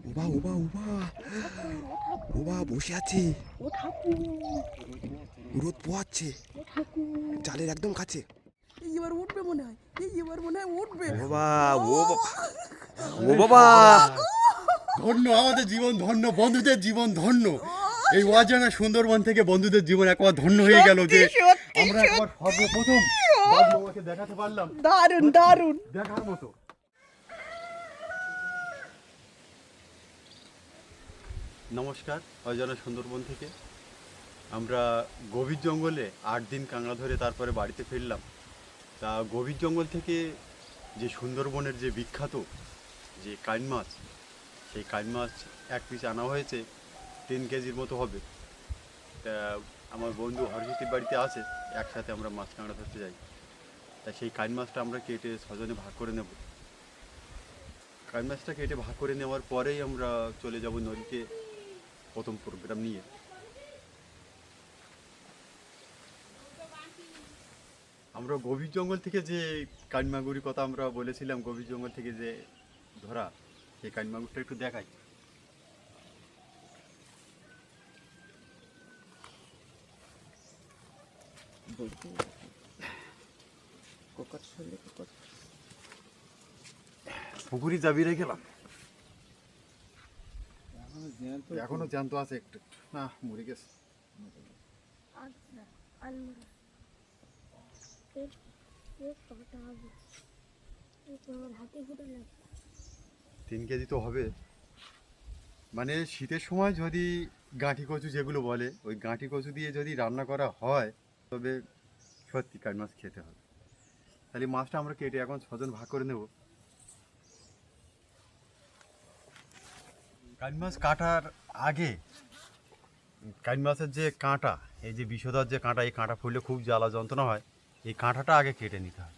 ওবা ওবা ওবা ওবা বসে আছে, রোদ পোয়াচ্ছে জালের একদম কাছে। এবার উঠবে মনে হয়, এবার মনে হয় উঠবে। ও বাবা, ও বাবা, ও বাবা, ধন্য আমাদের জীবন, ধন্য বন্ধুদের জীবন ধন্য। এই অজানা সুন্দরবন থেকে বন্ধুদের জীবন একবার ধন্য হয়ে গেল যে সত্যি, আমরা একবার সর্বপ্রথম বাঘ মামাকে দেখাতে পারলাম। দারুণ দারুণ। দেখার মতো। নমস্কার, অজানা সুন্দরবন থেকে আমরা গভীর জঙ্গলে 8 দিন কাঁকড়া ধরে তারপরে বাড়িতে ফিরলাম। তা গভীর জঙ্গল থেকে যে সুন্দরবনের যে বিখ্যাত যে কান মাছ, সেই কান মাছ এক পিস আনা হয়েছে, 3 কেজির মতো হবে। তা আমার বন্ধু হরজিতের বাড়িতে আছে, একসাথে আমরা মাছ কাঁকড়া ধরতে যাই। তা সেই কান মাছটা আমরা কেটে 6 জনে ভাগ করে নেব। কান মাছটা কেটে ভাগ করে নেওয়ার পরেই আমরা চলে যাব নদীতে প্রথম প্রোগ্রাম নিয়ে। আমরা গভীর জঙ্গল থেকে যে কানমাগুরির কথা আমরা বলেছিলাম, গভীর জঙ্গল থেকে যে ধরা, সেই কানমাগুরটা একটু দেখাই। পুকুরি যাবি রে গেলাম, এখনো জ্যান্ত আছে একটু, না মরে গেছে। 3 কেজি তো হবে। মানে শীতের সময় যদি গাঁঠি কচু যেগুলো বলে, ওই গাঁঠি কচু দিয়ে যদি রান্না করা হয়, তবে সত্যি কান মাছ খেতে হবে। তাহলে মাছটা আমরা কেটে এখন 6 জন ভাগ করে নেব। কান মাছ কাটার আগে কান মাছের যে কাঁটা, এই যে বিষধর যে কাঁটা, এই কাঁটা ফুললে খুব জ্বালা যন্ত্রণা হয়, এই কাঁটাটা আগে কেটে নিতে হয়।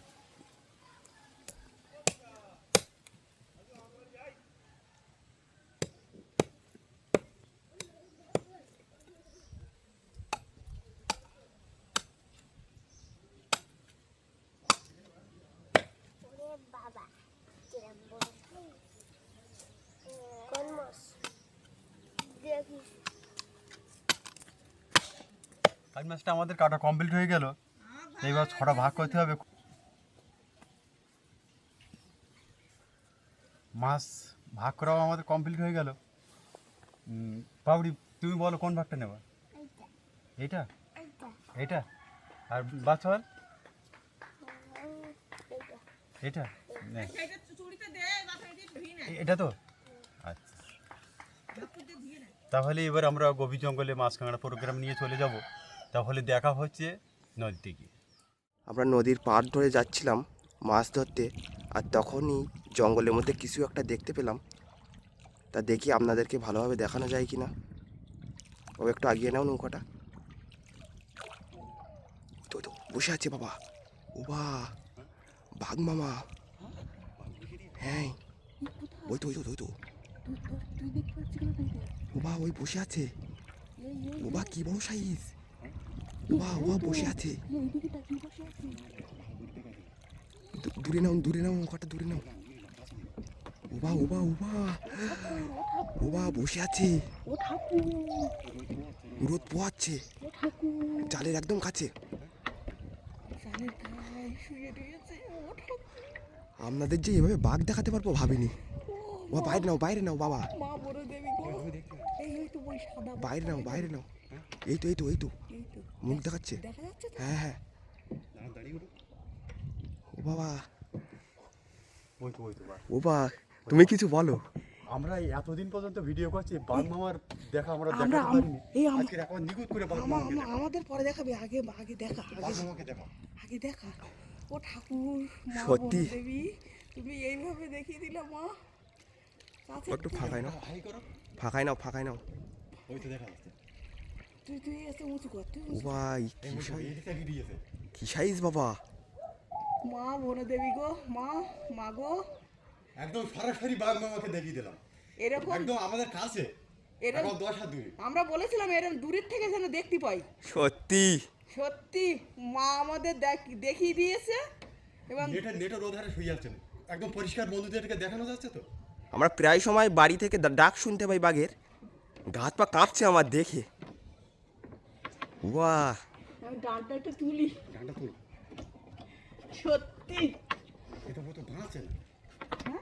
কান মাছটা আমাদের কাটা কমপ্লিট হয়ে গেল। এইবার 6টা ভাগ করতে হবে। মাছ ভাগ করাও আমাদের কমপ্লিট হয়ে গেল। পাউড়ি, তুমি বলো কোন ভাগটা নেবা? এইটা, এইটা, আর বাচ্চা এটা, এটা তো আচ্ছা। তাহলে এবার আমরা গভীর জঙ্গলে মাছ কাঁকড়া প্রোগ্রাম নিয়ে চলে যাব। তাহলে দেখা হচ্ছে নদীতে গিয়ে। আমরা নদীর পাড় ধরে যাচ্ছিলাম মাছ ধরতে, আর তখনই জঙ্গলের মধ্যে কিছু একটা দেখতে পেলাম। তা দেখি আপনাদেরকে ভালোভাবে দেখানো যায় কি না। ও একটু আগিয়ে নাও নৌকাটা। তো তো বসে আছে বাবা, ও বা বাঘ মামা। হ্যাঁ, ওই তো ওই তো ওই তো, ও বা ওই বসে আছে। ও বা কি বড় সাইজ, ও বা ও বসে আছে। দূরে নাও, দূরে নাও, নৌকাটা দূরে নাও। ও বা ও বা ও বা ও বা বসে আছে, রোদ পোয়াচ্ছে জালের একদম কাছে। আপনাদের যে এভাবে বাঘ দেখাতে পারবো ভাবিনি। ও বাইরে নাও, বাইরে নাও বাবা, মা বড় দেবী গো, এই তো ওই সাদা বাইরে নাও, বাইরে নাও। এই তো এই তো এই তো এই তো মুখ দেখাচ্ছে। দেখা যাচ্ছে তো। হ্যাঁ হ্যাঁ, ও বাবা, ওই তো ওই তো বাঘ। ও বা তুমি কিছু বলো। আমরা এতদিন পর্যন্ত ভিডিও করছি, বাঘ মামার দেখা আমরা আমরা দেখাতে পারিনি। এই আজকে একবার নিখুঁত করে বাঘ মামাকে দেখা। আমাদের পরে দেখাবে, আগে আগে দেখা, বাঘ মামাকে দেখা। আগে দেখা। ও ঠাকুর, মা সত্যি। বড় দেবী, তুমি এইভাবে দেখিয়ে দিলে মা। কাছে একটু ফাঁকাই নাও, হাই করো। ফাঁকাই নাও, ফাঁকাই নাও। ওই তো দেখা যাচ্ছে। তুই তুই এসে উঁচু কর, তুই ও ভাই এই মুঠো এইদিকে গিয়েছে। কি সাইজ বাবা। মা বড় দেবী গো, মা মা গো, একদম সরাসরি বাঘ মামাকে দেখিয়ে দিলাম, এরকম একদম আমাদের কাছে, এরকম এখন 10 হাত দূরে। আমরা বলেছিলাম এরকম দূরের থেকে যেন দেখতে পাই। সত্যি সত্যি মা আমাদের দেখিয়ে দিয়েছে। এবং নেটের ওধারে শুয়ে আছেন, একদম পরিষ্কার বন্ধুদেরকে দেখানো যাচ্ছে তো। আমরা প্রায় সময় বাড়ি থেকে ডাক শুনতে পাই বাঘের। গা হাত পা কাঁপছে আমার দেখে। বাহ, আমি ডালটা একটু তুলি। ডান্ডা তুল, সত্যি এটা মতো দাঁড়াচ্ছে না।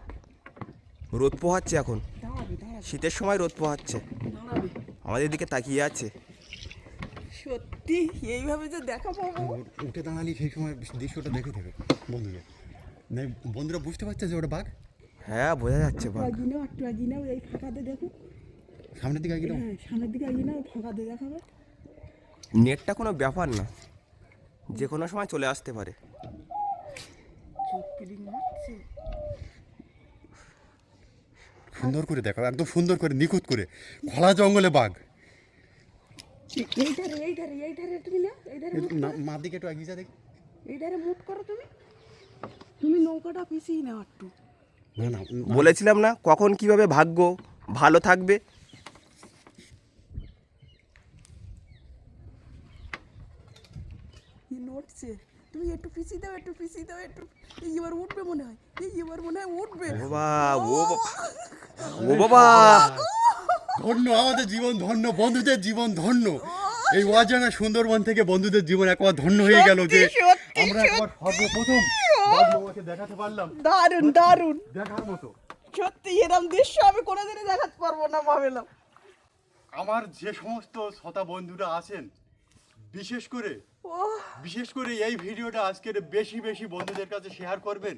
রোদ পোহাচ্ছে এখন, দাঁড়াবে দাঁড়াবে শীতের সময় রোদ পোহাচ্ছে, দাঁড়াবে। আমাদের দিকে তাকিয়ে আছে। সত্যি এইভাবে যে দেখা পাবো। উঠে দাঁড়ালি সেই সময় দৃশ্যটা দেখে দেবে বন্ধুরা। না, বন্ধুরা বুঝতে পারছে যে ওটা বাঘ। হ্যাঁ, বোঝা যাচ্ছে বাঘ। একটু আগিয়ে নাও, এই ফাঁকাতে দেখো। সামনের দিকে গেলাম। হ্যাঁ, সামনের দিকে আগিয়ে নাও, ফাঁকাতে দেখাবে। নেটটা কোনো ব্যাপার না, যে কোনো সময় চলে আসতে পারে। চোখ পিলিং মারছে। সুন্দর করে দেখো, একদম সুন্দর করে নিখুঁত করে, খোলা জঙ্গলে বাঘ। এইটারে তুমি না, এইটারে মার দিকে একটু এগিয়ে যা দেখি। এইটারে মুট করো তুমি। তুমি নৌকাটা পিছিয়ে নাও একটু। না না, বলেছিলাম না কখন কিভাবে ভাগ্য ভালো থাকবে। নড়ছে, তুমি একটু পিছিয়ে দাও, একটু পিছিয়ে দাও, একটু। এই এবার উঠবে মনে হয়, উঠবে। ও বাবা, ও বাবা, ধন্য আমাদের জীবন, ধন্য বন্ধুদের জীবন, ধন্য। এই অজানা সুন্দরবন থেকে বন্ধুদের জীবন একবার ধন্য হয়ে গেল যে সত্যি, আমরা একবার সর্বপ্রথম বাঘ মামাকে দেখাতে পারলাম। দারুণ দারুণ। দেখার মতো। সত্যি এরকম দৃশ্য আমি কোনোদিনই দেখাতে পারবো না ভাবলাম। আমার যে সমস্ত শ্রোতা বন্ধুরা আছেন, বিশেষ করে এই ভিডিওটা আজকের বেশি বেশি বন্ধুদের কাছে শেয়ার করবেন।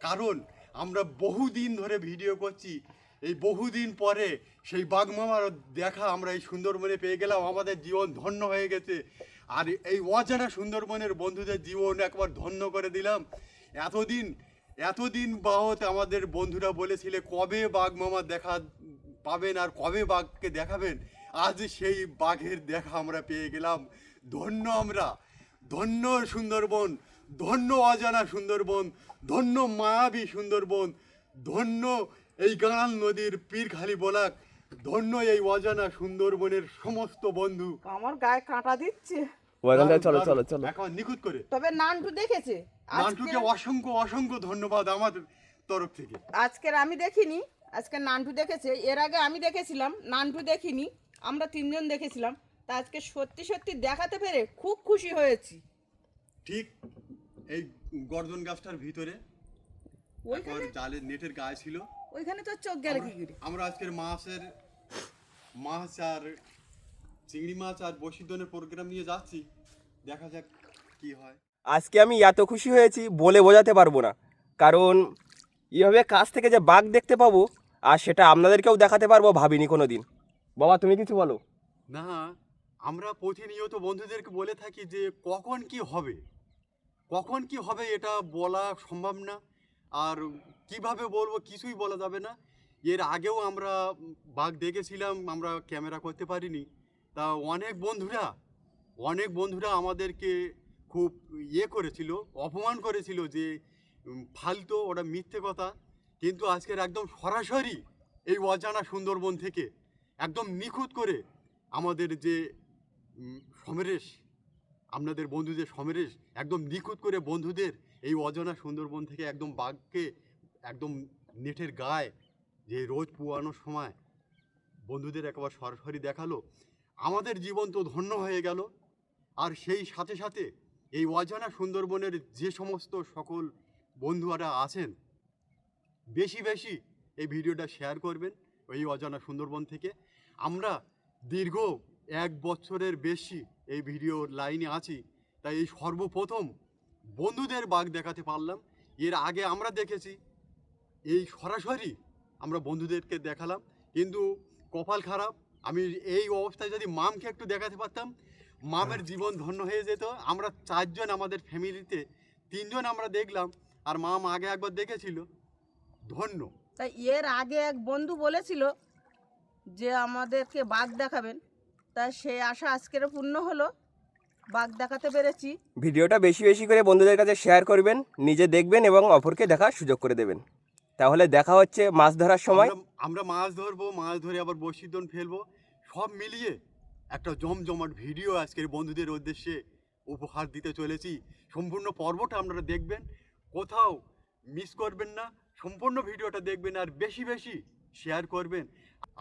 কারণ আমরা বহুদিন ধরে ভিডিও করছি, এই বহুদিন পরে সেই বাঘ মামার দেখা আমরা এই সুন্দরবনে পেয়ে গেলাম। আমাদের জীবন ধন্য হয়ে গেছে। আর এই অজানা সুন্দরবনের বন্ধুদের জীবন একবার ধন্য করে দিলাম। এতদিন বাহত আমাদের বন্ধুরা বলেছিলে কবে বাঘ মামা দেখা পাবেন আর কবে বাঘকে দেখাবেন। আজ সেই বাঘের দেখা আমরা পেয়ে গেলাম। ধন্য আমরা, ধন্য সুন্দরবন, ধন্য অজানা সুন্দরবন, ধন্য মায়াবী সুন্দরবন, ধন্য এই গাঁড়াল নদীর পীরখালি বলাক, ধন্য এই অজানা সুন্দরবনের সমস্ত বন্ধু। আমার গায়ে কাঁটা দিচ্ছে। চলো চলো চলো। এখন নিখুঁত করে তবে নান্টু দেখেছে। নান্টুকে অসংখ্য অসংখ্য ধন্যবাদ আমাদের তরফ থেকে। আজকের আমি দেখিনি, আজকে নান্টু দেখেছে। এর আগে আমি দেখেছিলাম, নান্টু দেখিনি। আমরা তিনজন দেখেছিলাম। তা আজকে সত্যি সত্যি দেখাতে পেরে খুব খুশি হয়েছি। ঠিক এই গর্জন গাছটার ভিতরে একবার জালের নেটের গায়ে ছিল। ওইখানে তো চোখ গেল কি করে? আমরা আজকের মাছ আর চিংড়ি মাছ আর বসিদনের প্রোগ্রাম নিয়ে যাচ্ছি। দেখা যাক কি হয়। আজকে আমি এত খুশি হয়েছি বলে বোঝাতে পারবো না। কারণ এইভাবে কাছ থেকে যে বাঘ দেখতে পাবো আর সেটা আপনাদেরকেও দেখাতে পারবো ভাবিনি কোনো দিন। বাবা, তুমি কিছু বলো। না, আমরা প্রতিনিয়ত বন্ধুদেরকে বলে থাকি যে কখন কি হবে এটা বলা সম্ভব না। আর কিভাবে বলবো কিছুই বলা যাবে না। এর আগেও আমরা বাঘ দেখেছিলাম, আমরা ক্যামেরা করতে পারিনি। তা অনেক বন্ধুরা আমাদেরকে খুব করেছিল, অপমান করেছিল যে ফালতু, ওটা মিথ্যে কথা। কিন্তু আজকের একদম সরাসরি এই অজানা সুন্দরবন থেকে একদম নিখুঁত করে আমাদের যে সমরেশ, আপনাদের বন্ধুদের সমরেশ একদম নিখুঁত করে বন্ধুদের এই অজানা সুন্দরবন থেকে একদম বাঘকে একদম নেটের গায়ে যে রোজ পোয়ানোর সময় বন্ধুদের একবার সরাসরি দেখালো। আমাদের জীবন তো ধন্য হয়ে গেল। আর সেই সাথে সাথে এই অজানা সুন্দরবনের যে সমস্ত সকল বন্ধুরা আছেন, বেশি বেশি এই ভিডিওটা শেয়ার করবেন। এই অজানা সুন্দরবন থেকে আমরা দীর্ঘ 1 বছরের বেশি এই ভিডিও লাইনে আছি। তাই এই সর্বপ্রথম বন্ধুদের বাঘ দেখাতে পারলাম। এর আগে আমরা দেখেছি, এই সরাসরি আমরা বন্ধুদেরকে দেখালাম। কিন্তু কপাল খারাপ, আমি এই অবস্থায় যদি মামকে একটু দেখাতে পারতাম, মামের জীবন ধন্য হয়ে যেত। আমরা 4 জন আমাদের ফ্যামিলিতে 3 জন আমরা দেখলাম, আর মাম আগে একবার দেখেছিল। ধন্য। তাই এর আগে এক বন্ধু বলেছিল যে আমাদেরকে বাঘ দেখাবেন, তাই সেই আশা আজকের পূর্ণ হলো। বাঘ দেখাতে পেরেছি। ভিডিওটা বেশি বেশি করে বন্ধুদের কাছে শেয়ার করবেন, নিজে দেখবেন এবং অপরকে দেখার সুযোগ করে দেবেন। তাহলে দেখা হচ্ছে মাছ ধরার সময়। আমরা মাছ ধরবো, মাছ ধরে আবার বসিদন ফেলবো, সব মিলিয়ে একটা জমজমাট ভিডিও আজকের বন্ধুদের উদ্দেশ্যে উপহার দিতে চলেছি। সম্পূর্ণ পর্বটা আপনারা দেখবেন, কোথাও মিস করবেন না। সম্পূর্ণ ভিডিওটা দেখবেন আর বেশি বেশি শেয়ার করবেন।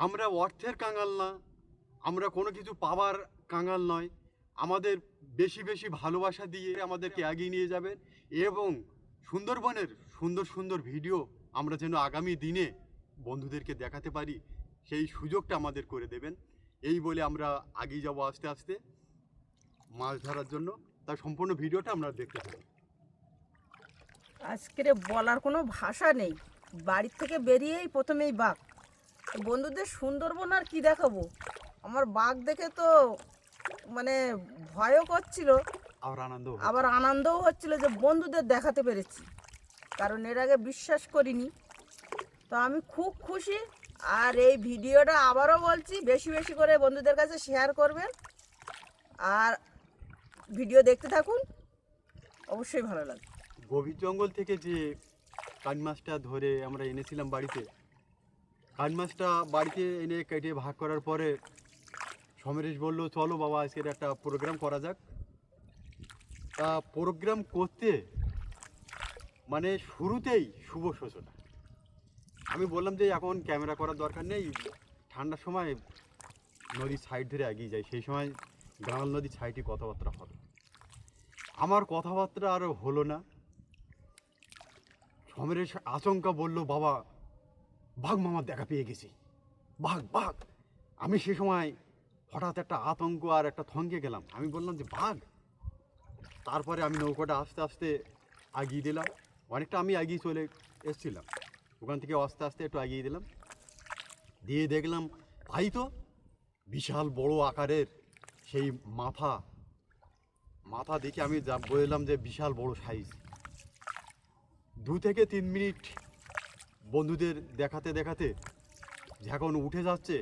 আমরা অর্থের কাঙাল না, আমরা কোনো কিছু পাওয়ার কাঙাল নয়। আমাদের বেশি বেশি ভালোবাসা দিয়ে আমাদেরকে এগিয়ে নিয়ে যাবেন এবং সুন্দরবনের সুন্দর সুন্দর ভিডিও আমরা যেন আগামী দিনে বন্ধুদেরকে দেখাতে পারি, সেই সুযোগটা আমাদের করে দেবেন। এই বলে আমরা এগিয়ে যাব আস্তে আস্তে মাছ ধরার জন্য। তার সম্পূর্ণ ভিডিওটা আমরা দেখতে পাই। আজকের বলার কোনো ভাষা নেই, বাড়ির থেকে বেরিয়েই প্রথমেই বাঘ। বন্ধুদের সুন্দরবন আর কি দেখাবো, আমার বাঘ দেখে তো মানে ভয়ও করছিল, আবার আনন্দও হচ্ছিল যে বন্ধুদের দেখাতে পেরেছি, কারণ এর আগে বিশ্বাস করিনি। তো আমি খুব খুশি। আর এই ভিডিওটা আবারও বলছি, বেশি বেশি করে বন্ধুদের কাছে শেয়ার করবেন আর ভিডিও দেখতে থাকুন, অবশ্যই ভালো লাগবে। গভীর জঙ্গল থেকে যে কান মাছটা ধরে আমরা এনেছিলাম বাড়িতে, কান মাছটা বাড়িতে এনে কেটে ভাগ করার পরে সমরেশ বলল, চলো বাবা আজকের একটা প্রোগ্রাম করা যাক। তা প্রোগ্রাম করতে মানে শুরুতেই শুভ সূচনা। আমি বললাম যে এখন ক্যামেরা করার দরকার নেই, ঠান্ডার সময় নদীর সাইড ধরে এগিয়ে যায়, সেই সময় গাঙাল নদীর সাইডে কথাবার্তা হবে। আমার কথাবার্তা আর হলো না। সমরেশ আচমকা বলল, বাবা বাঘ মামার দেখা পেয়ে গেছি, বাঘ বাঘ। আমি সে সময় হঠাৎ একটা আতঙ্ক আর একটা থমকে গেলাম। আমি বললাম যে বাঘ। তারপরে আমি নৌকাটা আস্তে আস্তে এগিয়ে দিলাম, অনেকটা আমি এগিয়ে চলে এসেছিলাম, ওখান থেকে আস্তে আস্তে একটু এগিয়ে দিলাম, দিয়ে দেখলাম তাই তো বিশাল বড় আকারের সেই মাথা দেখে আমি যা বললাম যে বিশাল বড় সাইজ। 2 থেকে 3 মিনিট বন্ধুদের দেখাতে দেখাতে যখন উঠে যাচ্ছে,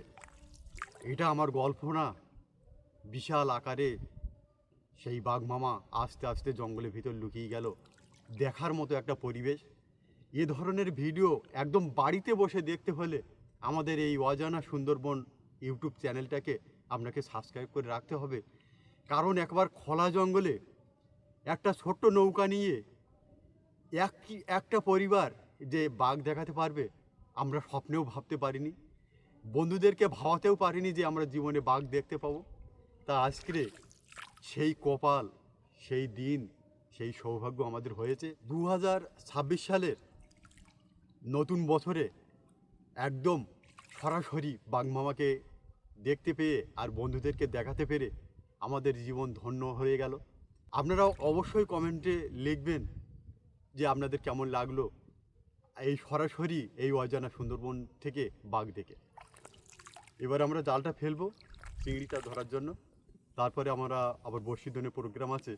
এটা আমার গল্প না, বিশাল আকারে সেই বাঘ মামা আস্তে আস্তে জঙ্গলের ভিতর লুকিয়ে গেল। দেখার মতো একটা পরিবেশ। এ ধরনের ভিডিও একদম বাড়িতে বসে দেখতে হলে আমাদের এই অজানা সুন্দরবন ইউটিউব চ্যানেলটাকে আপনাকে সাবস্ক্রাইব করে রাখতে হবে। কারণ একবার খোলা জঙ্গলে একটা ছোট্ট নৌকা নিয়ে একটা পরিবার যে বাঘ দেখাতে পারবে, আমরা স্বপ্নেও ভাবতে পারিনি, বন্ধুদেরকে ভাবাতেও পারিনি যে আমরা জীবনে বাঘ দেখতে পাবো। তা আজকে সেই কপাল, সেই দিন, সেই সৌভাগ্য আমাদের হয়েছে। 2026 সালের নতুন বছরে একদম সরাসরি বাঘ মামাকে দেখতে পেয়ে আর বন্ধুদেরকে দেখাতে পেরে আমাদের জীবন ধন্য হয়ে গেল। আপনারাও অবশ্যই কমেন্টে লিখবেন যে আপনাদের কেমন লাগলো এই সরাসরি এই অজানা সুন্দরবন থেকে বাঘ দেখে। এবার আমরা জালটা ফেলবো চিংড়িটা ধরার জন্য, তারপরে আমরা আবার বর্ষিদনের প্রোগ্রাম আছে।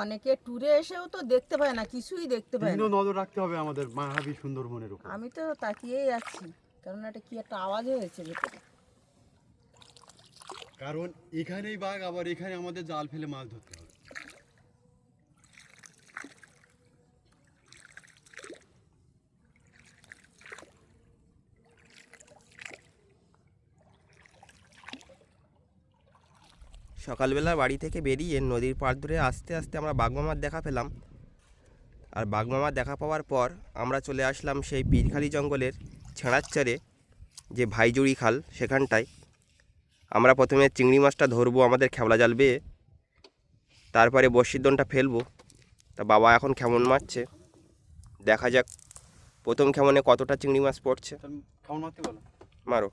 অনেকে ট্যুরে এসেও তো দেখতে পায় না, কিছুই দেখতে পায় না। নজর রাখতে হবে আমাদের মায়াবী সুন্দরবনের উপর। আমি তো তাকিয়েই আছি, কারণ এটা কি একটা আওয়াজ হয়েছে ভেতরে। কারণ এখানেই বাঘ, আবার এখানে আমাদের জাল ফেলে মাছ ধরতে হবে। সকালবেলা বাড়ি থেকে বেরিয়ে নদীর পাড় ধরে আস্তে আস্তে আমরা বাঘমামার দেখা পেলাম। আর বাঘমামার দেখা পাওয়ার পর আমরা চলে আসলাম সেই পীরখালি জঙ্গলের ছেঁড়াচ্চারে যে ভাইজুড়ি খাল, সেখানটায় আমরা প্রথমে চিংড়ি মাছটা ধরবো আমাদের খেবলা জাল বেয়ে, তারপরে বড়শির দোনটা ফেলবো। তা বাবা এখন কেমন মারছে দেখা যাক, প্রথম কেমনে কতটা চিংড়ি মাছ পড়ছে। কেমন মারতে বলো, মারো।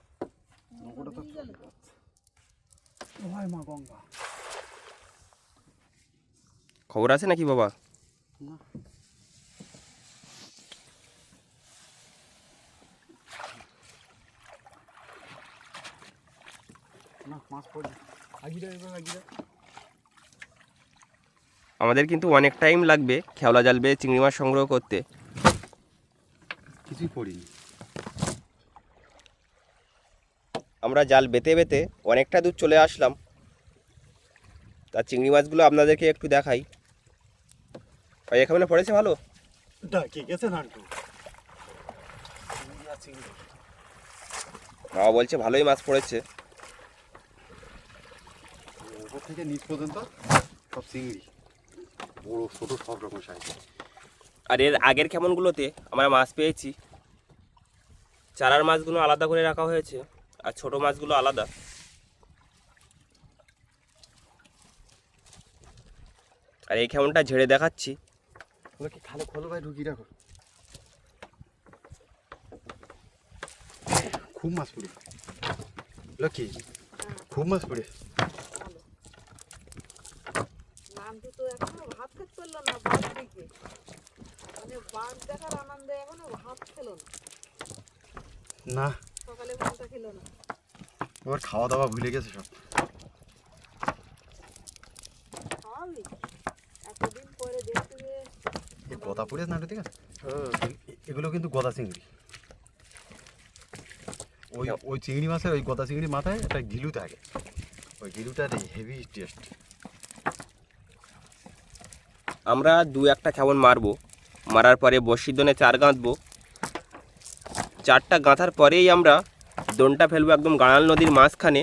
খবর আছে নাকি বাবা? না মাছ পড়ে আমাদের কিন্তু অনেক টাইম লাগবে খেওলা জাল বেয়ে চিংড়ি মাছ সংগ্রহ করতে। কিছুই পড়িনি। আমরা জাল বেতে বেতে অনেকটা দূর চলে আসলাম। তা চিংড়ি মাছগুলো আপনাদেরকে একটু দেখাই। ভাই এখানে পড়েছে ভালো, বাবা বলছে ভালোই মাছ পড়েছে। উপর থেকে নিচ পর্যন্ত সব চিংড়ি, বড় ছোট সব রকম সাইজ। আর এর আগের কেমনগুলোতে আমরা মাছ পেয়েছি, চারার মাছগুলো আলাদা করে রাখা হয়েছে আর ছোট মাছগুলো আলাদা। আর এই খেমনটা ঝেড়ে দেখাচ্ছি। কি খালে খোলো ভাই, ঢুকিয়ে রাখো। খুব মাছ পড়ে লক্ষ্মী, খুব মাছ পড়ে। নামটি তো এখনো ভাত খেতে পারলো না, বাঘ দেখে মানে বাঘ দেখার আনন্দে এখনো ভাত খেলো না, না সকালে ভাতটা খেলো না। ওর খাওয়া দাওয়া ভুলে গেছে সব। খাওয়াবি এতদিন পরে দেখতে যে এই গদা পড়ে না, ঠিক আছে। এগুলো কিন্তু গদা চিংড়ি। ওই ওই চিংড়ি মাছের ওই গদা চিংড়ি মাথায় একটা গিলু থাকে, ওই গিলুটার হেভি টেস্ট। আমরা দু একটা খেমন মারবো, মারার পরে বড়শির দোনে চার গাঁথবো। চারটা গাঁথার পরেই আমরা দোনটা ফেলবো একদম গাঁড়াল নদীর মাঝখানে।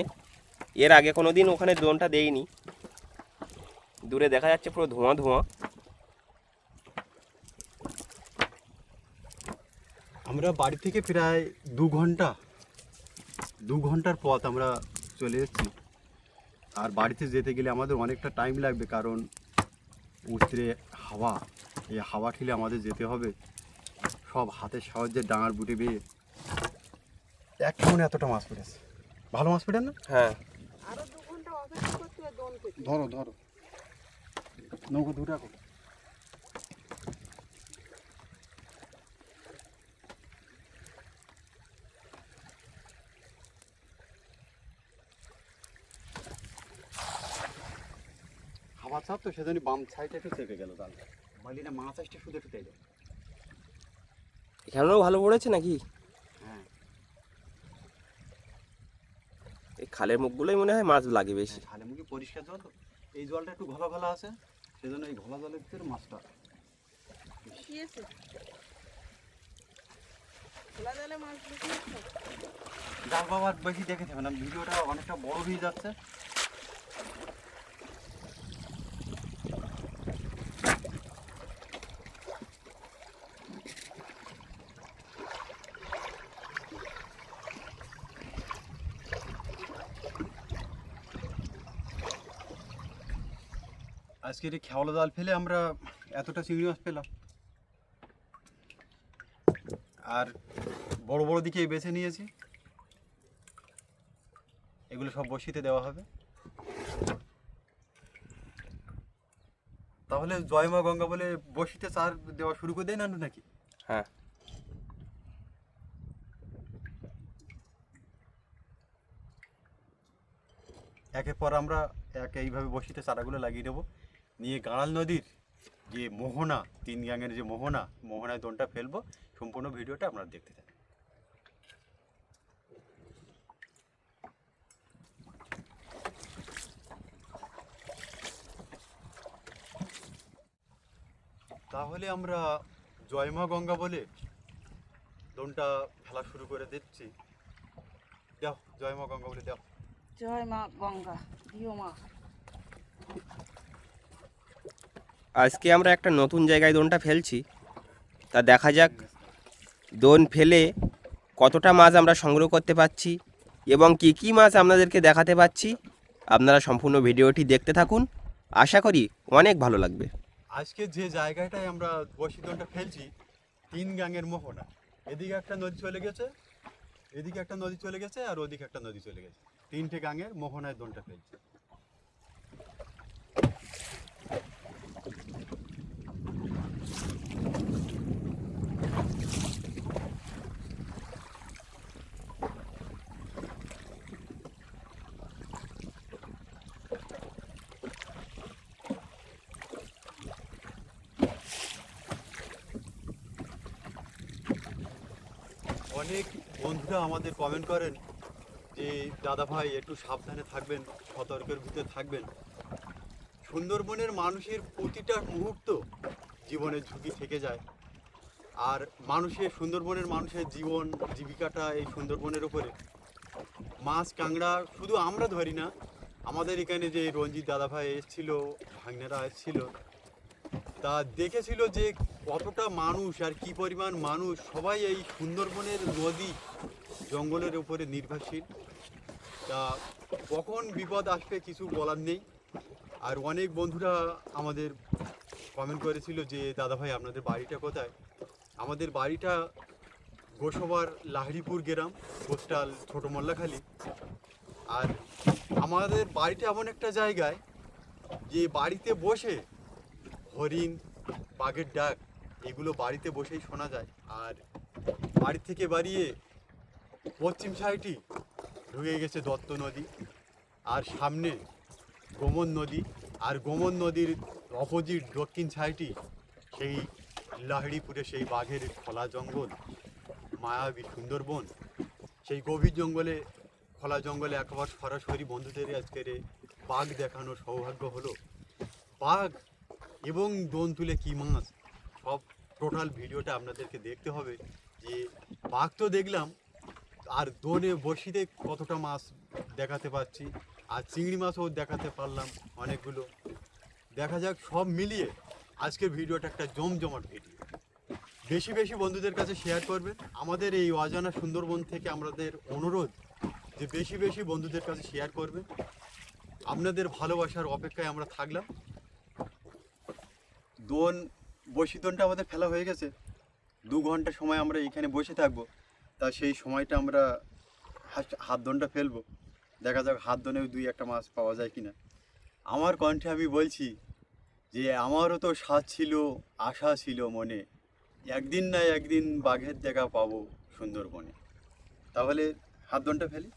এর আগে কোনো দিন ওখানে দোনটা দেইনি। দূরে দেখা যাচ্ছে পুরো ধোঁয়া ধোঁয়া। আমরা বাড়ি থেকে প্রায় 2 ঘন্টার পথ আমরা চলে এসেছি। আর বাড়িতে যেতে গেলে আমাদের অনেকটা টাইম লাগবে, কারণ উত্তরে হাওয়া, এই হাওয়া ঠেলে আমাদের যেতে হবে সব হাতের সাহায্যে ডাঙার বুটে বেয়ে। এক কেমন এতটা মাছ পড়েছে, ভালো মাছ পড়ে না? হ্যাঁ, আরো 2 ঘন্টা অপেক্ষা করতে হবে দোন পেতে। ধরো ধরো, নৌকো দুটা করো। হাওয়া চাপ তো সেজন্য বাম সাইডে একটু চেপে গেল জালটা, বলি না মাছ আসতে শুধু একটু তেলে। এখানেও ভালো পড়েছে নাকি? হ্যাঁ, এই খালের মুখগুলোই মনে হয় মাছ লাগে বেশি। খালে মুখে পরিষ্কার জল তো, এই জলটা একটু ঘোলা ঘোলা আছে, সেজন্য এই ঘোলা জলের ভিতরে মাছটা। কি আছে খোলা জলে মাছ লুকিয়েছে। জাল বাবার বেশি দেখে থাকবে না, ভিডিওটা অনেকটা বড় হয়ে যাচ্ছে। আজকের এই খেওলা জাল ফেলে আমরা এতটা চিংড়ি মাছ পেলাম। আর বড় বড় দিকে বেছে নিয়েছি, এগুলো সব বসিতে দেওয়া হবে। তাহলে জয়মা গঙ্গা বলে বসিতে চার দেওয়া শুরু করে দেয় না নাকি? হ্যাঁ, একের পর আমরা এইভাবে বসিতে চারাগুলো লাগিয়ে দেবো, নিয়ে গাঁড়াল নদীর যে মোহনা, 3 গ্যাংয়ের যে মোহনায় দোনটা ফেলবো। সম্পূর্ণ ভিডিওটা আপনারা দেখতে থাকুন। তাহলে আমরা জয়মা গঙ্গা বলে দোনটা ফেলা শুরু করে দিচ্ছি। দাও, জয়মা গঙ্গা বলে দাও। জয় মা গঙ্গা, দিও মা। আজকে আমরা একটা নতুন জায়গায় দোনটা ফেলছি, তা দেখা যাক দোন ফেলে কতটা মাছ আমরা সংগ্রহ করতে পারছি এবং কী কী মাছ আপনাদেরকে দেখাতে পাচ্ছি। আপনারা সম্পূর্ণ ভিডিওটি দেখতে থাকুন, আশা করি অনেক ভালো লাগবে। আজকে যে জায়গাটায় আমরা বসি দোনটা ফেলছি, 3 গ্যাংয়ের মোহনা। এদিকে একটা নদী চলে গেছে, এদিকে একটা নদী চলে গেছে, আর ওদিকে একটা নদী চলে গেছে। 3টে গ্যাংয়ের মোহনায় দোনটা ফেলছে। অনেক বন্ধুরা আমাদের কমেন্ট করেন যে দাদা ভাই একটু সাবধানে থাকবেন, সতর্কের ভিতরে থাকবেন। সুন্দরবনের মানুষের প্রতিটা মুহূর্ত জীবনের ঝুঁকি থেকে যায়। আর সুন্দরবনের মানুষের জীবন জীবিকাটা এই সুন্দরবনের উপরে। মাছ কাঁকড়া শুধু আমরা ধরি না, আমাদের এখানে যে রঞ্জিত দাদা ভাই এসেছিল, ভাগ্নেরা এসেছিল, তা দেখেছিল যে কতটা মানুষ আর কি পরিমাণ মানুষ সবাই এই সুন্দরবনের নদী জঙ্গলের উপরে নির্ভরশীল। তা কখন বিপদ আসবে কিছু বলার নেই। আর অনেক বন্ধুরা আমাদের কমেন্ট করেছিল যে দাদাভাই আপনাদের বাড়িটা কোথায়। আমাদের বাড়িটা গোসবার লাহড়িপুর গ্রাম, কোস্টাল ছোটো মোল্লাখালী। আর আমাদের বাড়িটা এমন একটা জায়গায় যে বাড়িতে বসে হরিণ, বাঘের ডাক এগুলো বাড়িতে বসেই শোনা যায়। আর বাড়ি থেকে বাড়িয়ে পশ্চিম সাইডই ঢুকে গেছে দত্ত নদী, আর সামনে গোমন নদী, আর গোমন নদীর অপোজিট দক্ষিণ সাইডই সেই লাহড়িপুরে সেই বাঘের খোলা জঙ্গল, মায়াবী সুন্দরবন। সেই গভীর জঙ্গলে, খোলা জঙ্গলে একবার সরাসরি বন্ধুদের আজকের বাঘ দেখানোর সৌভাগ্য হলো। বাঘ এবং দোন তুলে কী মাছ, সব টোটাল ভিডিওটা আপনাদেরকে দেখতে হবে। যে বাঘ তো দেখলাম, আর দোনে বড়শিতে কতটা মাছ দেখাতে পারছি, আর চিংড়ি মাছও দেখাতে পারলাম অনেকগুলো। দেখা যাক, সব মিলিয়ে আজকের ভিডিওটা একটা জমজমাট ভিডিও। বেশি বেশি বন্ধুদের কাছে শেয়ার করবেন। আমাদের এই অজানা সুন্দরবন থেকে আমাদের অনুরোধ যে বেশি বেশি বন্ধুদের কাছে শেয়ার করবেন। আপনাদের ভালোবাসার অপেক্ষায় আমরা থাকলাম। বড়শি দোনটা আমাদের ফেলা হয়ে গেছে। 2 ঘন্টা সময় আমরা এখানে বসে থাকবো। তা সেই সময়টা আমরা হাত দোনটা ফেলবো। দেখা যাক হাত দোনেও 2-1টা মাছ পাওয়া যায় কিনা। আমার কণ্ঠে আমি বলছি যে আমারও তো স্বাদ ছিল, আশা ছিল মনে, একদিন না একদিন বাঘের দেখা পাবো সুন্দরবনে। তাহলে হাত দোনটা ফেলি।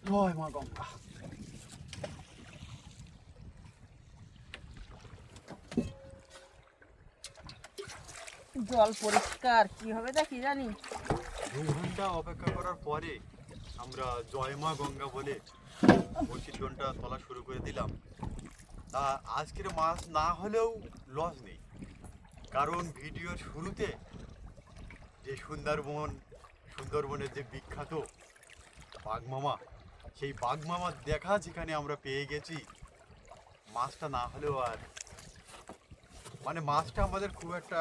জয় মা গঙ্গা। জল পরিষ্কার কি হবে দেখি জানি। 2 ঘন্টা অপেক্ষা করার পরে আমরা জয় মা গঙ্গা বলে বড়শির দোনটা তোলা শুরু করে দিলাম। তা আজকের মাছ না হলেও লস নেই, কারণ ভিডিওর শুরুতে যে সুন্দরবনের যে বিখ্যাত বাঘমামা, সেই বাঘমামার দেখা যেখানে আমরা পেয়ে গেছি, মাছটা না হলেও আর মানে মাছটা আমাদের খুব একটা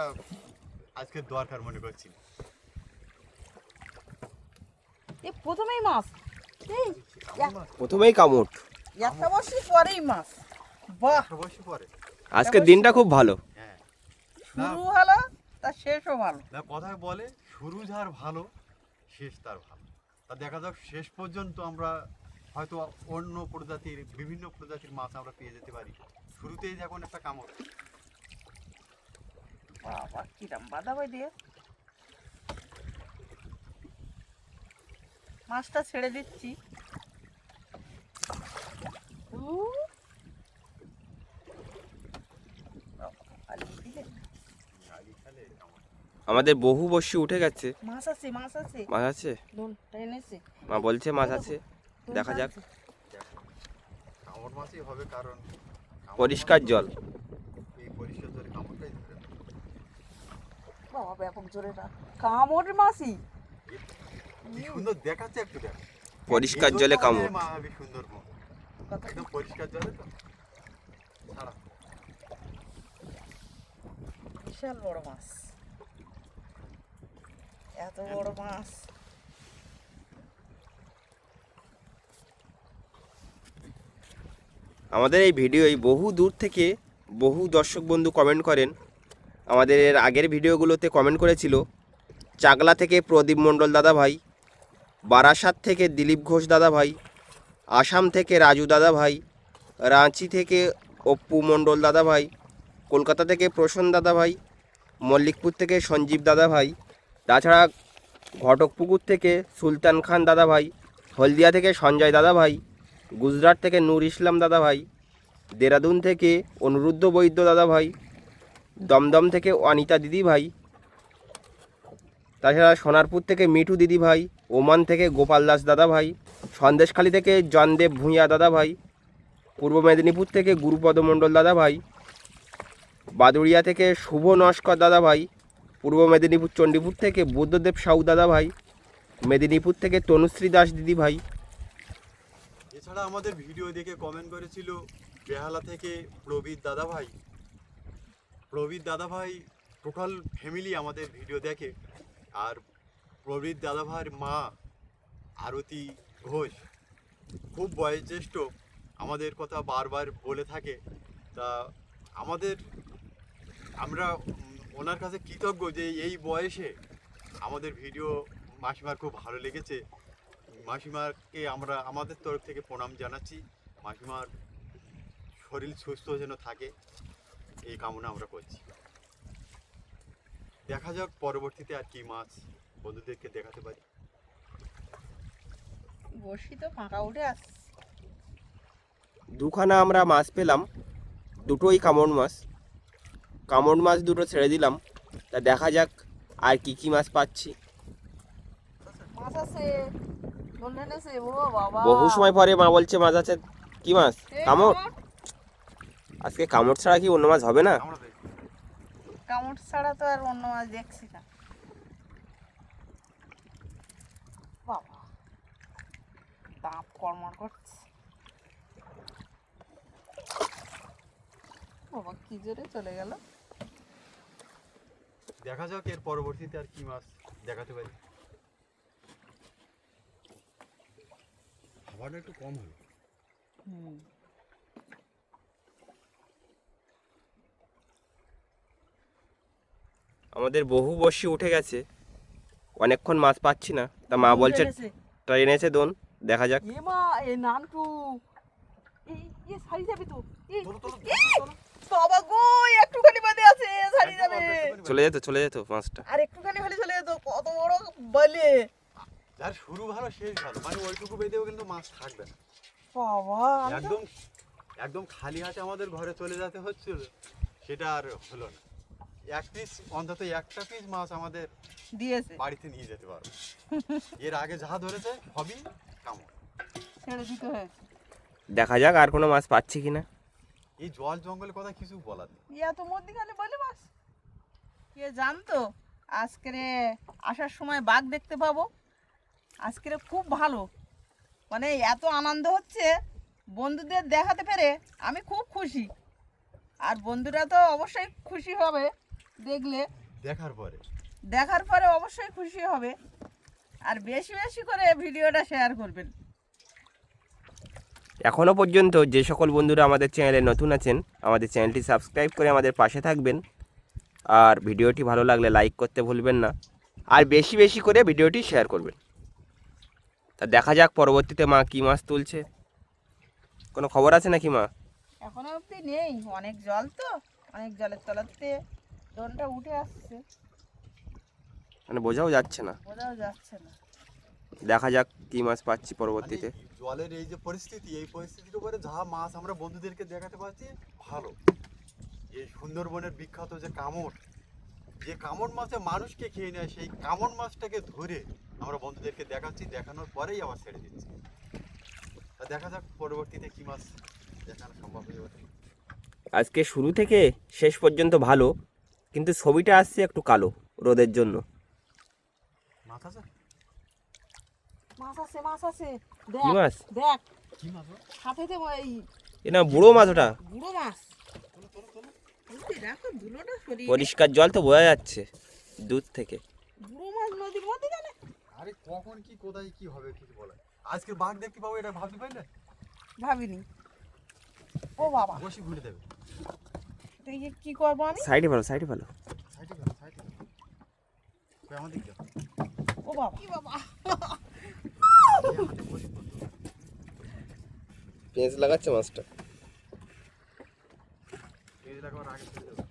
আজকের দরকার মনে করছি। এই প্রথমেই মাছ, এই প্রথমেই কামড়, একটা বছর পরেই মাছ। বাহ, অবশ্যই পরে আজকের দিনটা খুব ভালো। হ্যাঁ, শুরু ভালো তা শেষও ভালো। না কথায় বলে শুরু যার ভালো শেষ তার ভালো। তা দেখা যাক শেষ পর্যন্ত আমরা হয়তো অন্য প্রজাতির, বিভিন্ন প্রজাতির মাছ আমরা পেয়ে যেতে পারি। শুরুতেই যখন একটা কামড়। বাবা কিরাম বাধা বই দিয়ে মাছটা ছেড়ে দিচ্ছি। আমাদের বহু বর্ষি উঠে গেছে। মাছ আছে, মাছ আছে, মাছ আছে, দোলটা এনেছে। মা বলছে মাছ আছে, দেখা যাক। কামড় মাছই হবে, কারণ পরিষ্কার জল। এই পরিষ্কার জলে কামড়টাই ধরে না। বাবা ব্যাপক জোরে না, কামড় মাছই। কি সুন্দর দেখাচ্ছে, একটু দেখ। পরিষ্কার জলে কামড়। মায়াবী সুন্দরবন, একদম পরিষ্কার জলে তো ছাড়া। বিশাল বড় মাছ, এত বড় মাছ। আমাদের এই ভিডিওয় বহু দূর থেকে বহু দর্শক বন্ধু কমেন্ট করেন। আমাদের এর আগের ভিডিওগুলোতে কমেন্ট করেছিল চাকলা থেকে প্রদীপ মণ্ডল দাদা ভাই, বারাসাত থেকে দিলীপ ঘোষ দাদা ভাই, আসাম থেকে রাজু দাদা ভাই, রাঁচি থেকে অপ্পু মণ্ডল দাদা ভাই, কলকাতা থেকে প্রসন্ন দাদা ভাই, মল্লিকপুর থেকে সঞ্জীব দাদা ভাই, তাছাড়া ঘটকপুকুর থেকে সুলতান খান দাদা ভাই, হলদিয়া থেকে সঞ্জয় দাদা ভাই, গুজরাট থেকে নূর ইসলাম দাদা ভাই, দেরাদুন থেকে অনুরুদ্ধ বৈদ্য দাদা ভাই, দমদম থেকে অনিতা দিদি ভাই, তাছাড়া সোনারপুর থেকে মিঠু দিদি ভাই, ওমান থেকে গোপাল দাস দাদা ভাই, সন্দেশখালী থেকে জনদেব ভূঁইয়া দাদা ভাই, পূর্ব মেদিনীপুর থেকে গুরুপদ মণ্ডল দাদা ভাই, বাদুড়িয়া থেকে শুভ নস্কর দাদা ভাই, পূর্ব মেদিনীপুর চণ্ডীপুর থেকে বুদ্ধদেব সাউ দাদা ভাই, মেদিনীপুর থেকে তনুশ্রী দাস দিদি ভাই, এছাড়া আমাদের ভিডিও দেখে কমেন্ট করেছিল বেহালা থেকে প্রবীর দাদাভাই টোটাল ফ্যামিলি আমাদের ভিডিও দেখে। আর প্রবীর দাদাভাইয়ের মা আরতি ঘোষ খুব বয়োজ্যেষ্ঠ, আমাদের কথা বারবার বলে থাকে। তা আমরা ওনার কাছে কৃতজ্ঞ যে এই বয়সে আমাদের ভিডিও মাসিমার খুব ভালো লেগেছে। মাসিমাকে আমরা আমাদের তরফ থেকে প্রণাম জানাচ্ছি। মাসিমার শরীর সুস্থ যেন থাকে এই কামনা আমরা করছি। দেখা যাক পরবর্তীতে আর কি মাছ বন্ধুদেরকে দেখাতে পারি। বসি তো ফাঁকা উঠে আসছে। দুখানা আমরা মাছ পেলাম, দুটোই কামড় মাছ। কামড় মাছ দুটো ছেড়ে দিলাম, তা দেখা যাক আর কি কি মাছ পাচ্ছি। মাছ আছে, গোল্ডেন আছে। ও বাবা, বহু সময় পরে মা বলছে মাছ আছে। কি মাছ? এই কামড়। আজকে কামড় ছাড়া কি অন্য মাছ হবে না? আমরা দেখি। কামড় ছাড়া তো আর অন্য মাছ দেখছি না। বাবা, দাঁত কড়মড় করছে। বাবা কি জোরে চলে গেল। দেখা যাক এর পরবর্তীতে আর কি মাছ দেখাতে পারি। খাবারটা একটু কম হলো। আমাদের বহু বড়শি উঠে গেছে, অনেকক্ষণ মাছ পাচ্ছি না। তা মা বলছে ট্রেনেছে দোন, দেখা যাক। এ মা, এ নানটু, এ সারি যাবে তো। বাবা গো, একটুখানি বাদে আছে, সারি যাবে। চলে যেত মাছটা। আর একটুখানি হলে চলে যেত। কত বড় বলে। যার শুরু ভালো শেষ ভালো, মানে ওইটুকু বেঁধেও কিন্তু মাছ থাকবে না। বাবা, একদম খালি হাতে আমাদের ঘরে চলে যেতে হচ্ছিল, সেটা আর হলো না। অন্তত একটা পিস মাছ আমাদের দিয়েছে, বাড়িতে নিয়ে যেতে পারবো। এর আগে যা ধরেছে সবই কামড়। ছেড়ে দিতে হয়েছে। দেখা যাক আর কোনো মাছ পাচ্ছি কিনা। এই জল জঙ্গলের কথা কিছু বলার নেই। এত মধ্যিখানে বলে মাছ কে জানতো আজকে আসার সময় বাঘ দেখতে পাবো। আজকে খুব ভালো, মানে এত আনন্দ হচ্ছে বন্ধুদের দেখাতে পেরে। আমি খুব খুশি, আর বন্ধুরা তো অবশ্যই খুশি হবে দেখলে। দেখার পরে অবশ্যই খুশি হবে। আর বেশি বেশি করে ভিডিওটা শেয়ার করবেন। এখনও পর্যন্ত যে সকল বন্ধুরা আমাদের চ্যানেলে নতুন আছেন, আমাদের চ্যানেলটি সাবস্ক্রাইব করে আমাদের পাশে থাকবেন। আর ভিডিওটি ভালো লাগলে লাইক করতে ভুলবেন না, আর বেশি বেশি করে ভিডিওটি শেয়ার করবেন। তা দেখা যাক পরবর্তীতে মা কী মাছ তুলছে। কোনো খবর আছে নাকি মা? এখনো অবধি নেই, অনেক জল তো, অনেক জলের তলাতে দোনটা উঠে আসছে, মানে বোঝাও যাচ্ছে না। বোঝাও যাচ্ছে না। দেখা যাক কী মাছ পাচ্ছি পরবর্তীতে। মানে জলের এই যে পরিস্থিতি, এই পরিস্থিতির উপরে যা মাছ আমরা বন্ধুদেরকে দেখাতে পারছি ভালো। এই সুন্দরবনের বিখ্যাত যে কামড় মাছে মানুষকে খেয়ে নেয়, সেই কামড় মাছটাকে ধরে আমরা বন্ধুদেরকে দেখাচ্ছি। দেখানোর পরেই আবার ছেড়ে দিচ্ছি। তা দেখা যাক পরবর্তীতে কি মাছ দেখানো সম্ভব হয়ে ওঠে। আজকে শুরু থেকে শেষ পর্যন্ত ভালো, কিন্তু ছবিটা আসছে একটু কালো রোদের জন্য। মাছ আছে? মাছ আছে, মাছ আছে। কি মাছ? দেখ কি মাছ? হাতে দেবো। এই এ না বুড়ো মাছ, ওটা বুড়ো মাছ। দেখো ধুলোটা সরিয়ে। পরিষ্কার জল তো বোঝা যাচ্ছে দূর থেকে। বুড়ো মাছ নদীর মধ্যে জানে। আরে কখন কি কোথায় কি হবে কিছু বলা। আজকে বাঘ দেখতে পাবো এটা ভাবতে পারি না। ভাবিনি। ও বাবা, বসি ঘুরে দেবে। এই যে কি করবো আমি? সাইডে ভালো। সাইডে গেল। আমার দিকে যাও। ও বাবা, কি বাবা, পেঁচ লাগাচ্ছে মাছটা। এই লাগাবার আগে ছেড়ে দেবো।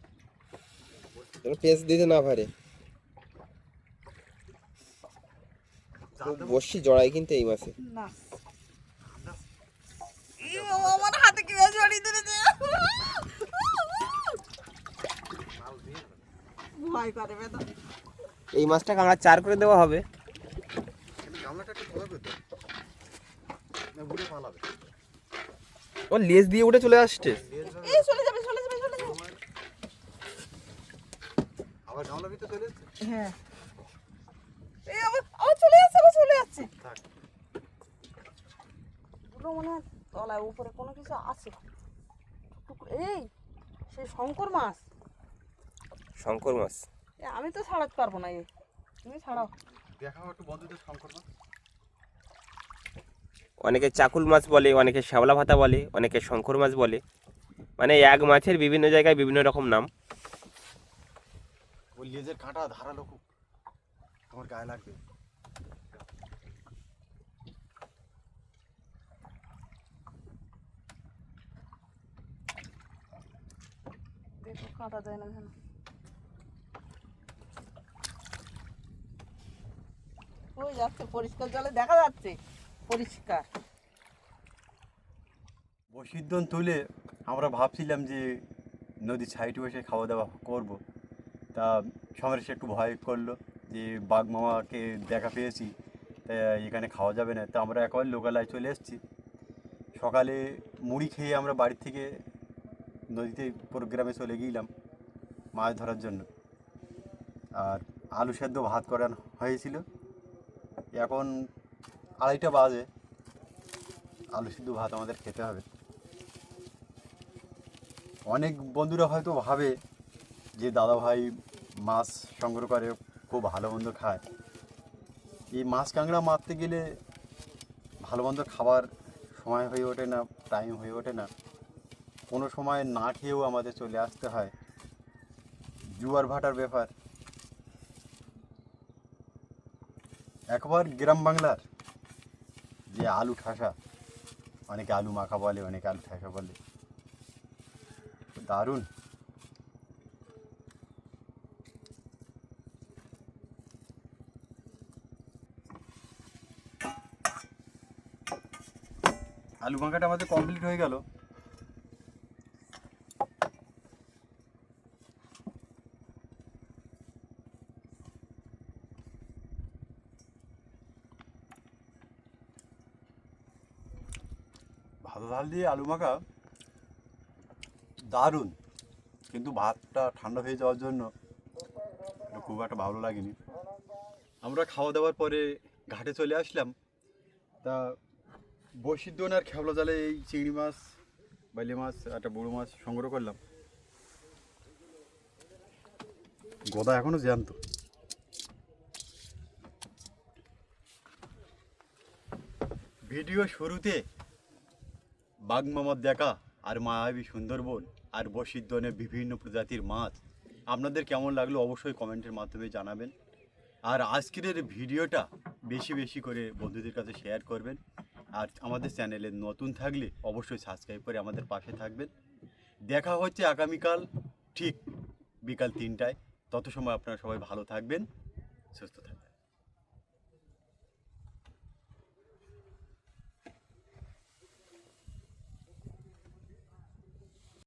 পেঁচ দিতে না পারে। বসি জড়াই কিন্তু এই মাছে। না আমার হাতে কি মাছ জড়িয়ে ধরেছে। ভয় করে বেদা। এই মাছটা কাঁকড়া চার করে দেওয়া হবে। গামলাটা একটু খোলা করতে না, ঘুরে পালাবে। ও লেজ দিয়ে উঠে চলে আসছে। এই চলে যাবে। আবার গামলা ভিতরে চলে যাচ্ছে। হ্যাঁ, এই আবার চলে যাচ্ছে। থাক। টুকরো মনে হয় তলায় উপরে কোনো কিছু আছে। টুকরো এই সেই শঙ্কর মাছ। শঙ্কর মাছ। আমি তো ছাড়াতে পারবো না, তুমি ছাড়াও। দেখাও একটু বন্ধুদের শঙ্কর মাছ। অনেকে চাকুল মাছ বলে, অনেকে শ্যাওলা ভাতা বলে, অনেকে শঙ্কর মাছ বলে, মানে এক মাছের বিভিন্ন জায়গায় বিভিন্ন রকম নাম। ওই লেজের কাঁটা ধারালো খুব, তোমার গায়ে লাগবে। দেখো কাঁটা দেয় না কেন। ওই যাচ্ছে, পরিষ্কার জলে দেখা যাচ্ছে, পরিষ্কার। বসিদ্ধন তুলে আমরা ভাবছিলাম যে নদীর সাইডে বসে খাওয়া দাওয়া করব। তা সমরেশ একটু ভয় করলো যে বাঘ মামাকে দেখা পেয়েছি, তা এখানে খাওয়া যাবে না। তা আমরা একেবারে লোকালয়ে চলে এসেছি। সকালে মুড়ি খেয়ে আমরা বাড়ি থেকে নদীতে প্রোগ্রামে চলে গেলাম মাছ ধরার জন্য। আর আলু সেদ্ধ ভাত করানো হয়েছিল। এখন 2:30 বাজে, আলু সিদ্ধ ভাত আমাদের খেতে হবে। অনেক বন্ধুরা হয়তো ভাবে যে দাদা ভাই মাছ সংগ্রহ করে, খুব ভালো মন্দ খায়। এই মাছ কাঁকড়া মারতে গেলে ভালো মন্দ খাবার সময় হয়ে ওঠে না, টাইম হয়ে ওঠে না। কোনো সময় না খেয়েও আমাদের চলে আসতে হয়। জোয়ার ভাটার ব্যাপার। একবার গ্রাম বাংলার যে আলু ঠাসা, অনেকে আলু মাখা বলে, অনেকে আলু ঠাসা বলে, দারুণ। আলু মাখাটা আমাদের কমপ্লিট হয়ে গেল। ভালো ঝাল দিয়ে আলু মাখা দারুণ, কিন্তু ভাতটা ঠান্ডা হয়ে যাওয়ার জন্য খুব একটা ভালো লাগেনি। আমরা খাওয়া দাওয়ার পরে ঘাটে চলে আসলাম। তা বসিদ্ধন আর খেবলা জালে এই চিংড়ি মাছ, বাইলে মাছ, একটা বড় মাছ সংগ্রহ করলাম। গদা এখনো জ্যান্ত। ভিডিও শুরুতে বাঘ মামার দেখা আর মায়াবী সুন্দরবন আর বসিদ্ধনে বিভিন্ন প্রজাতির মাছ আপনাদের কেমন লাগলো অবশ্যই কমেন্টের মাধ্যমে জানাবেন। আর আজকের ভিডিওটা বেশি বেশি করে বন্ধুদের কাছে শেয়ার করবেন। আর আমাদের চ্যানেলে নতুন থাকলে অবশ্যই সাবস্ক্রাইব করে আমাদের পাশে থাকবেন। দেখা হচ্ছে আগামীকাল ঠিক বিকাল 3টায়। তত সময় আপনারা সবাই ভালো থাকবেন, সুস্থ থাকবেন।